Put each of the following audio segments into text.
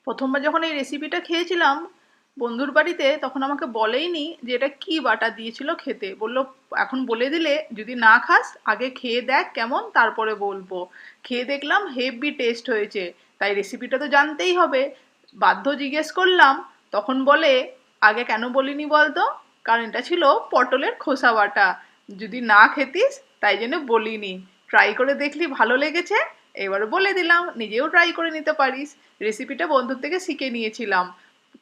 প্রথমবার যখন এই রেসিপিটা খেয়েছিলাম বন্ধুর বাড়িতে, তখন আমাকে বলেইনি যে এটা কি বাটা দিয়েছিল খেতে। বললো এখন বলে দিলে যদি না খাস আগে খেয়ে দেখ কেমন, তারপরে বলবো। খেয়ে দেখলাম হেভি টেস্ট হয়েছে, তাই রেসিপিটা তো জানতেই হবে। বাধ্য জিজ্ঞেস করলাম, তখন বলে আগে কেন বলিনি বলতো, কারণ এটা ছিল পটলের খোসা বাটা, যদি না খেতিস তাই জন্য বলিনি। ট্রাই করে দেখলি ভালো লেগেছে, এবার বলে দিলাম, নিজেও ট্রাই করে নিতে পারিস। রেসিপিটা বন্ধুর থেকে শিখে নিয়েছিলাম।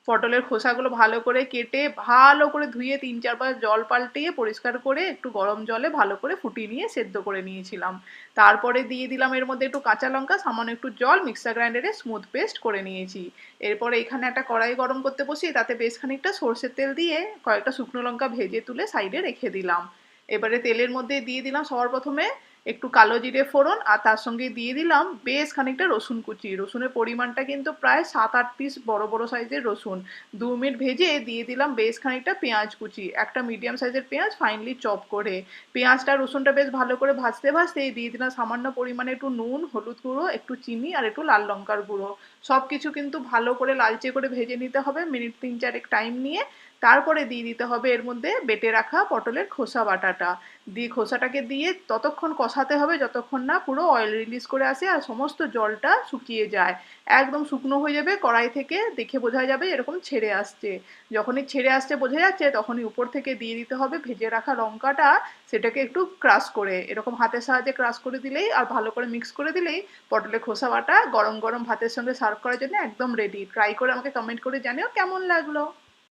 পটলের খোসাগুলো ভালো করে কেটে ভালো করে ধুয়ে 3-4 বার জল পাল্টিয়ে পরিষ্কার করে একটু গরম জলে ভালো করে ফুটিয়ে নিয়ে সেদ্ধ করে নিয়েছিলাম। তারপরে দিয়ে দিলাম এর মধ্যে একটু কাঁচা লঙ্কা, সামান্য একটু জল, মিক্সার গ্রাইন্ডারে স্মুথ পেস্ট করে নিয়েছি। এরপরে এখানে একটা কড়াই গরম করতে বসিয়ে তাতে বেশ খানিকটা সর্ষের তেল দিয়ে কয়েকটা শুকনো লঙ্কা ভেজে তুলে সাইডে রেখে দিলাম। এবারে তেলের মধ্যে দিয়ে দিলাম সবার প্রথমে একটু কালো জিরে ফোড়ন, আর তার সঙ্গে দিয়ে দিলাম বেশ খানিকটা রসুন কুচি। রসুনের পরিমাণটা কিন্তু প্রায় 7-8 পিস বড় বড় সাইজের রসুন। 2 মিনিট ভেজে দিয়ে দিলাম বেশ খানিকটা পেঁয়াজ কুচি, একটা মিডিয়াম সাইজের পেঁয়াজ ফাইনলি চপ করে। পেঁয়াজটা রসুনটা বেশ ভালো করে ভাজতে ভাজতে দিয়ে দিলাম সামান্য পরিমাণে একটু নুন, হলুদ গুঁড়ো, একটু চিনি আর একটু লাল লঙ্কার গুঁড়ো। সব কিছু কিন্তু ভালো করে লালচে করে ভেজে নিতে হবে মিনিট 3-4 টাইম নিয়ে। তারপরে দিয়ে দিতে হবে এর মধ্যে বেটে রাখা পটলের খোসা বাটাটা। দিয়ে খোসাটাকে দিয়ে ততক্ষণ কষাতে হবে যতক্ষণ না পুরো অয়েল রিলিজ করে আসে আর সমস্ত জলটা শুকিয়ে যায়। একদম শুকনো হয়ে যাবে, কড়াই থেকে দেখে বোঝা যাবে এরকম ছেড়ে আসছে। যখনই ছেড়ে আসছে বোঝা যাচ্ছে, তখনই উপর থেকে দিয়ে দিতে হবে ভেজে রাখা লঙ্কাটা। সেটাকে একটু ক্রাশ করে এরকম হাতের সাহায্যে ক্রাশ করে দিলেই আর ভালো করে মিক্স করে দিলেই পটলের খোসা বাটা গরম গরম ভাতের সঙ্গে সার্ভ করার জন্য একদম রেডি। ট্রাই করে আমাকে কমেন্ট করে জানিও কেমন লাগলো।